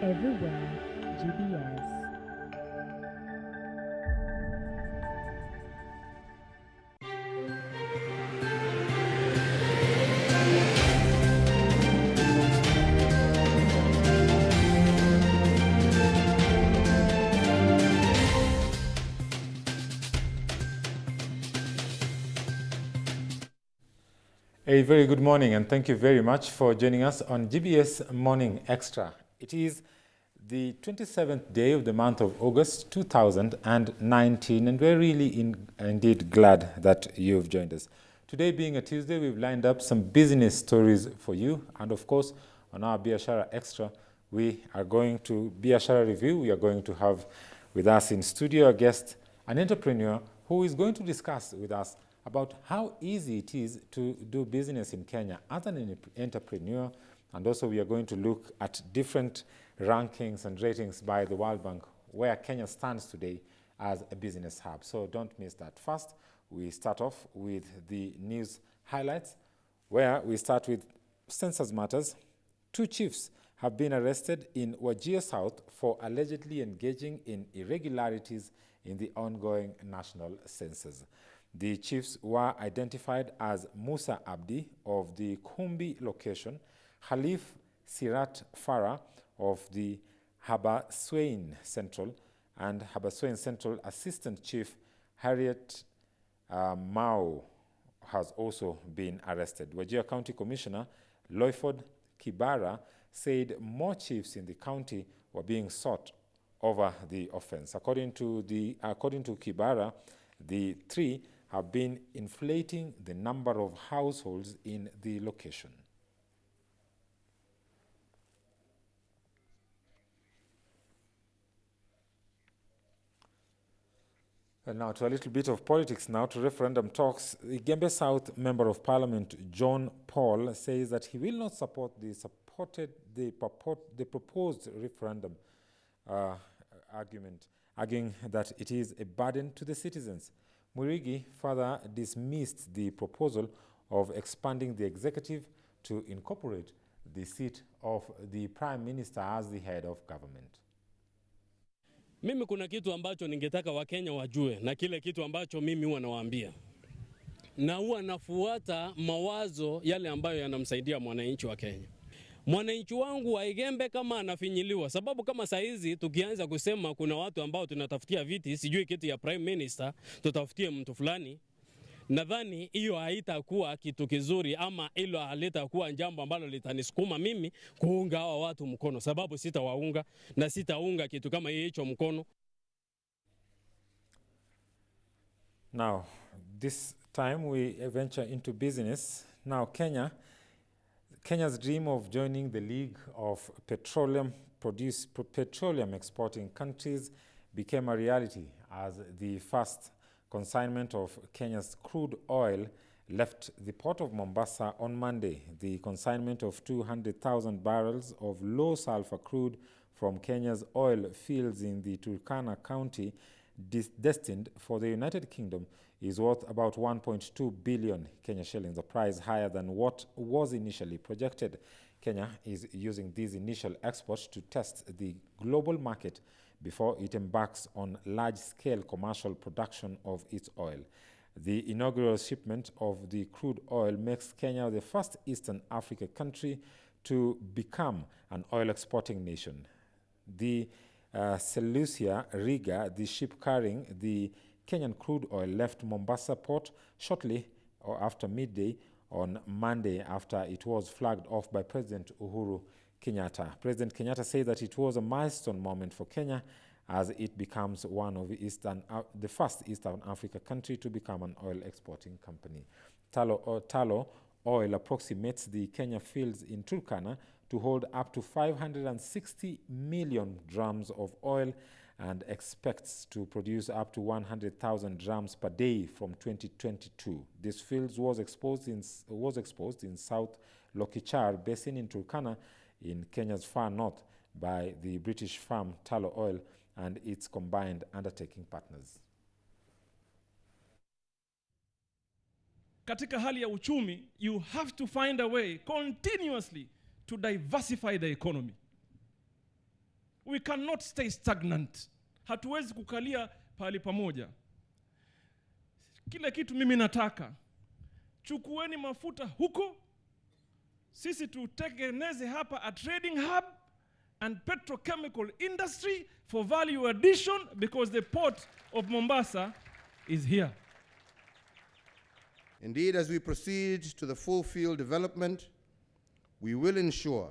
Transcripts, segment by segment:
Everywhere GBS. A very good morning, and thank you very much for joining us on GBS Morning Extra. It is the 27th day of the month of August 2019, and we're really indeed glad that you've joined us. Today being a Tuesday, we've lined up some business stories for you, and of course, on our Biashara Extra, we are going to Biashara Review. We are going to have with us in studio a guest, an entrepreneur who is going to discuss with us about how easy it is to do business in Kenya as an entrepreneur. And also we are going to look at different rankings and ratings by the World Bank where Kenya stands today as a business hub. So don't miss that. First, we start off with the news highlights, where we start with census matters. 2 chiefs have been arrested in Wajir South for allegedly engaging in irregularities in the ongoing national census. The chiefs were identified as Musa Abdi of the Kumbi location, Khalif Sirat Farah of the Habaswein Central, and Habaswein Central Assistant Chief Harriet Mao has also been arrested. Wajir County Commissioner Loyford Kibara said more chiefs in the county were being sought over the offense. According to Kibara, the 3 have been inflating the number of households in the location. And now to a little bit of politics now, to referendum talks. The Gembe South Member of Parliament, John Paul, says that he will not support the proposed referendum argument, arguing that it is a burden to the citizens. Murigi further dismissed the proposal of expanding the executive to incorporate the seat of the Prime Minister as the head of government. Mimi kuna kitu ambacho ningetaka Wakenya wajue, na kile kitu ambacho mimi huwa nawaambia. Na huwa nafuata mawazo yale ambayo yanamsaidia mwananchi wa Kenya. Mwananchi wangu wa Igembe kama anafinyiliwa, sababu kama saizi tukianza kusema kuna watu ambao tunatafutia viti, sijui kiti ya Prime Minister, tutafutie mtu fulani, nadhani hiyo haitakuwa kitu kizuri, ama hilo halitakuwa jambo ambalo litanisukuma mimi kuunga hawa watu mkono, sababu sitawaunga na sitaunga kitu kama hicho mkono. Now, this time we venture into business. Now, Kenya's dream of joining the League of Petroleum exporting countries became a reality as the first consignment of Kenya's crude oil left the port of Mombasa on Monday. The consignment of 200,000 barrels of low sulfur crude from Kenya's oil fields in the Turkana County, destined for the United Kingdom, is worth about 1.2 billion Kenya shillings, a price higher than what was initially projected. Kenya is using these initial exports to test the global market before it embarks on large-scale commercial production of its oil. The inaugural shipment of the crude oil makes Kenya the first Eastern Africa country to become an oil-exporting nation. The Seleucia Riga, the ship carrying the Kenyan crude oil, left Mombasa port shortly or after midday on Monday after it was flagged off by President Uhuru Kenyatta. President Kenyatta said that it was a milestone moment for Kenya as it becomes one of the first Eastern Africa country to become an oil exporting company. Talo Oil approximates the Kenya fields in Turkana to hold up to 560 million drums of oil and expects to produce up to 100,000 drums per day from 2022. This field was exposed in South Lokichar Basin in Turkana in Kenya's far north by the British firm Talo Oil and its combined undertaking partners. Katika hali ya uchumi, you have to find a way continuously to diversify the economy. We cannot stay stagnant. Hatuwezi kukalia pahali pamoja. Kile kitu mimi nataka, chukueni mafuta huko, sisi tutengeneze hapa a trading hub and petrochemical industry for value addition, because the port of Mombasa is here. Indeed, as we proceed to the full field development, we will ensure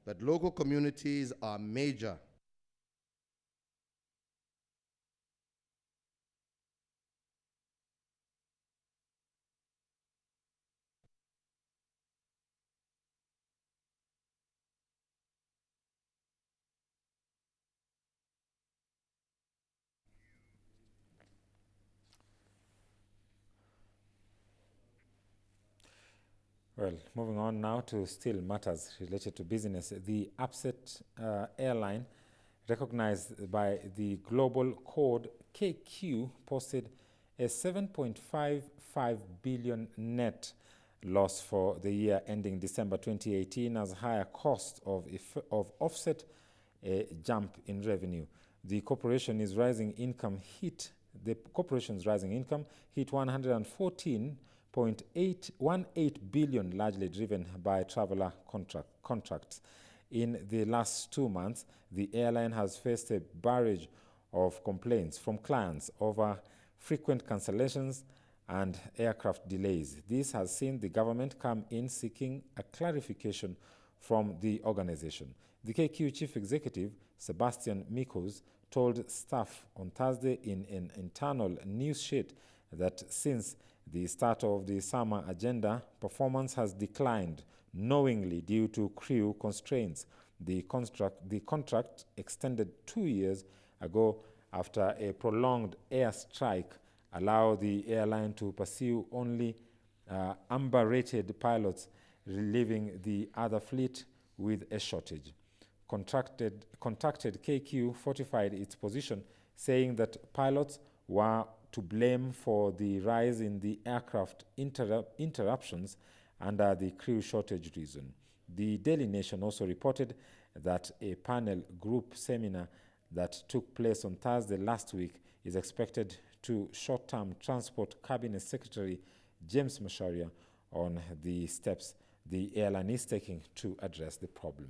that local communities are major Well, moving on now to still matters related to business. The upset airline, recognized by the global code KQ, posted a 7.55 billion net loss for the year ending December 2018 as higher costs of offset a jump in revenue. The corporation's rising income hit 114.818 billion, largely driven by traveler contracts. In the last 2 months, the airline has faced a barrage of complaints from clients over frequent cancellations and aircraft delays. This has seen the government come in seeking a clarification from the organization. The KQ chief executive, Sebastian Mikos, told staff on Thursday in an internal news sheet that since the start of the summer agenda, performance has declined knowingly due to crew constraints. The contract extended 2 years ago after a prolonged air strike allowed the airline to pursue only amber-rated pilots, relieving the other fleet with a shortage. Contracted KQ fortified its position, saying that pilots were to blame for the rise in the aircraft interruptions under the crew shortage reason. The Daily Nation also reported that a panel group seminar that took place on Thursday last week is expected to short-term Transport Cabinet Secretary James Macharia on the steps the airline is taking to address the problem.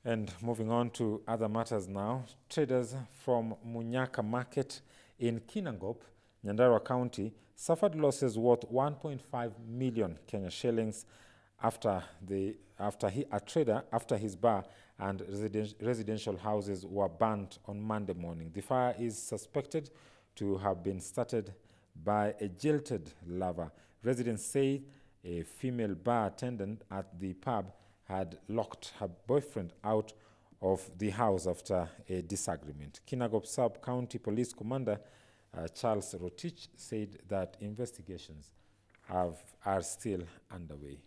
And moving on to other matters now, traders from Munyaka Market in Kinangop, Nyandarua County, suffered losses worth 1.5 million Kenya shillings after his bar and residential houses were burnt on Monday morning. The fire is suspected to have been started by a jilted lover. Residents say a female bar attendant at the pub had locked her boyfriend out of the house after a disagreement. Kinangop Sub-County Police Commander Charles Rotich said that investigations are still underway.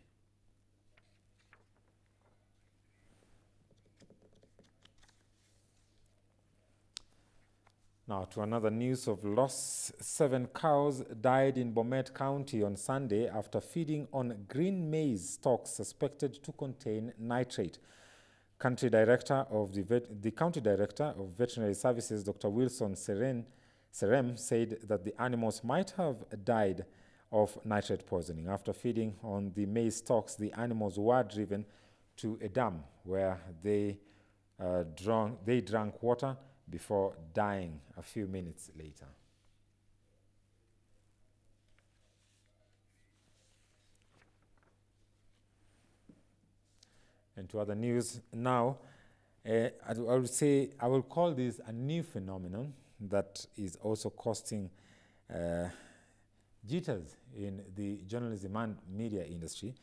Now to another news of loss. 7 cows died in Bomet County on Sunday after feeding on green maize stalks suspected to contain nitrate. The County Director of Veterinary Services, Dr. Wilson Serem, said that the animals might have died of nitrate poisoning. After feeding on the maize stalks, the animals were driven to a dam where they drank water before dying a few minutes later. And to other news now, I will call this a new phenomenon that is also costing jitters in the journalism and media industry.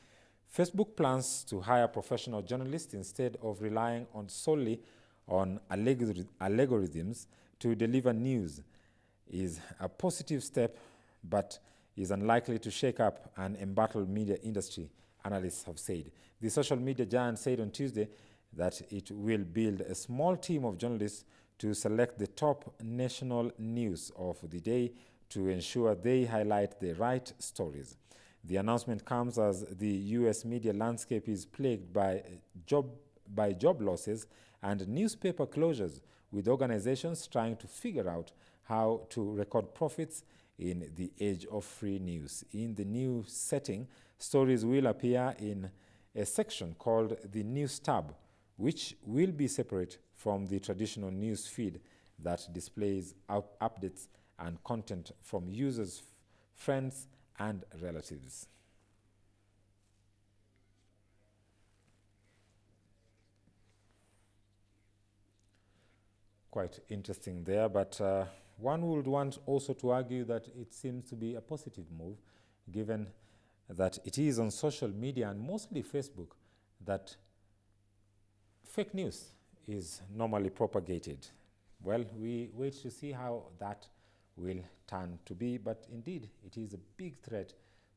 Facebook plans to hire professional journalists instead of relying solely on algorithms to deliver news. Is a positive step, but is unlikely to shake up an embattled media industry, analysts have said. The social media giant said on Tuesday that it will build a small team of journalists to select the top national news of the day to ensure they highlight the right stories. The announcement comes as the U.S. media landscape is plagued by job losses and newspaper closures, with organizations trying to figure out how to record profits in the age of free news. In the new setting, stories will appear in a section called the News tab, which will be separate from the traditional news feed that displays updates and content from users, friends, and relatives. Quite interesting there, but one would want also to argue that it seems to be a positive move, given that it is on social media and mostly Facebook that fake news is normally propagated. Well, we wait to see how that will turn to be, but indeed it is a big threat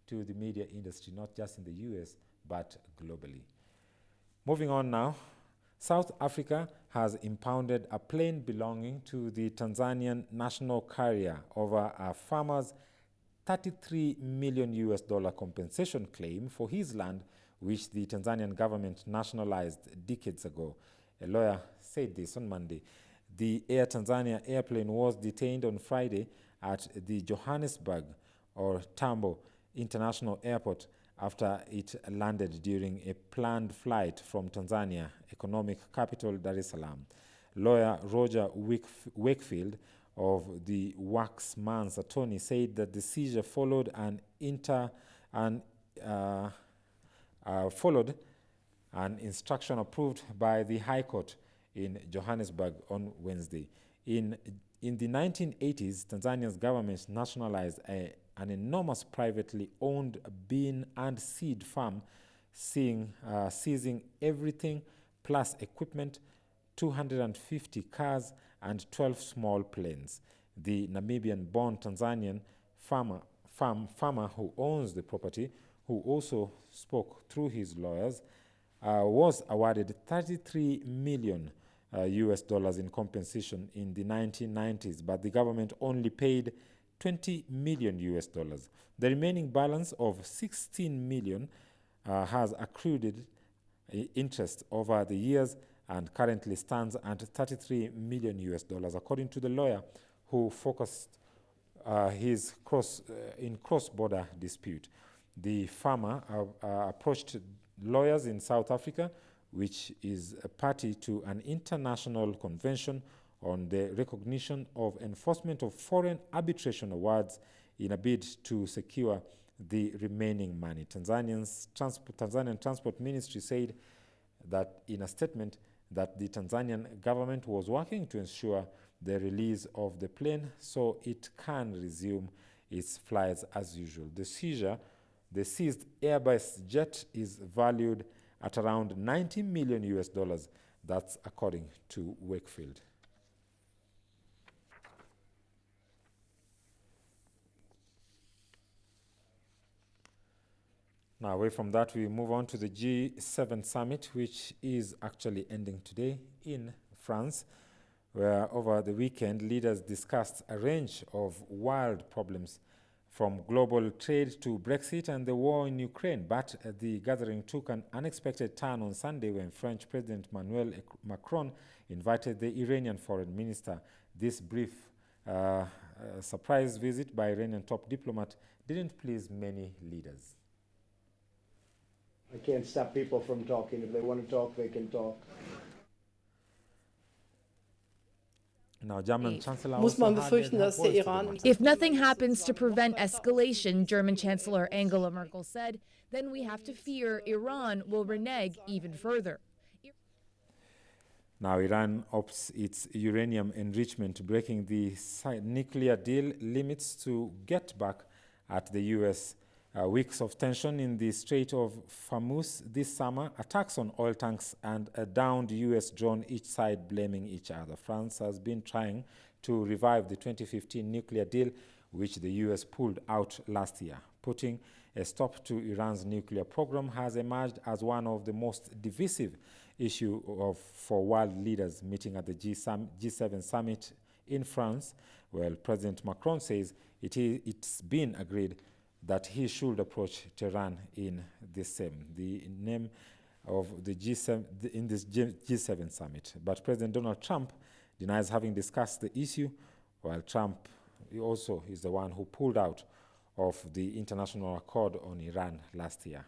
to the media industry, not just in the US, but globally. Moving on now, South Africa has impounded a plane belonging to the Tanzanian national carrier over a farmer's $33 million US compensation claim for his land, which the Tanzanian government nationalized decades ago. A lawyer said this on Monday. The Air Tanzania airplane was detained on Friday at the Johannesburg or Tambo International Airport after it landed during a planned flight from Tanzania, economic capital Dar es Salaam. Lawyer Roger Wakefield of the Waxman's attorney said that the seizure followed an instruction approved by the High Court in Johannesburg on Wednesday. In the 1980s, Tanzania's government nationalized an enormous privately owned bean and seed farm, seizing everything plus equipment, 250 cars, and 12 small planes. The Namibian-born Tanzanian farmer who owns the property, who also spoke through his lawyers, was awarded $33 million US in compensation in the 1990s, but the government only paid $20 million US. The remaining balance of $16 million has accrued interest over the years and currently stands at $33 million US, according to the lawyer who focused his cross-border dispute. The farmer approached lawyers in South Africa, which is a party to an international convention on the recognition of enforcement of foreign arbitration awards, in a bid to secure the remaining money. Tanzanian Transport Ministry said that in a statement that the Tanzanian government was working to ensure the release of the plane so it can resume its flights as usual. The seized Airbus jet is valued at around $90 million US. That's according to Wakefield. Now, away from that, we move on to the G7 summit, which is actually ending today in France, where over the weekend, leaders discussed a range of world problems, from global trade to Brexit and the war in Ukraine. But the gathering took an unexpected turn on Sunday when French President Emmanuel Macron invited the Iranian foreign minister. This brief surprise visit by Iranian top diplomat didn't please many leaders. I can't stop people from talking. If they want to talk, they can talk. Now, German Chancellor Muss man also befürchten, dass der Iran... If nothing happens to prevent escalation, German Chancellor Angela Merkel said, then we have to fear Iran will renege even further. Now, Iran ups its uranium enrichment, breaking the nuclear deal limits to get back at the U.S. Weeks of tension in the Strait of Hormuz this summer, attacks on oil tanks, and a downed U.S. drone, each side blaming each other. France has been trying to revive the 2015 nuclear deal, which the U.S. pulled out last year. Putting a stop to Iran's nuclear program has emerged as one of the most divisive issues for world leaders meeting at the G7 summit in France, Well, President Macron says it's been agreed that he should approach Tehran in the same, the name of the G7, in this G7 summit. But President Donald Trump denies having discussed the issue, while Trump also is the one who pulled out of the international accord on Iran last year.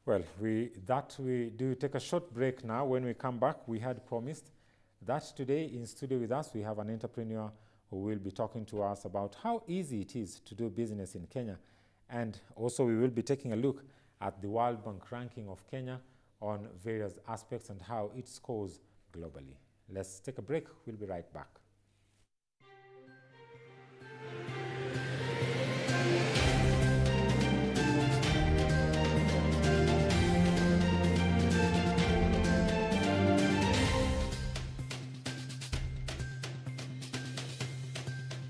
Well, we do take a short break now. When we come back, we had promised that today in studio with us, we have an entrepreneur who will be talking to us about how easy it is to do business in Kenya. And also we will be taking a look at the World Bank ranking of Kenya on various aspects and how it scores globally. Let's take a break. We'll be right back.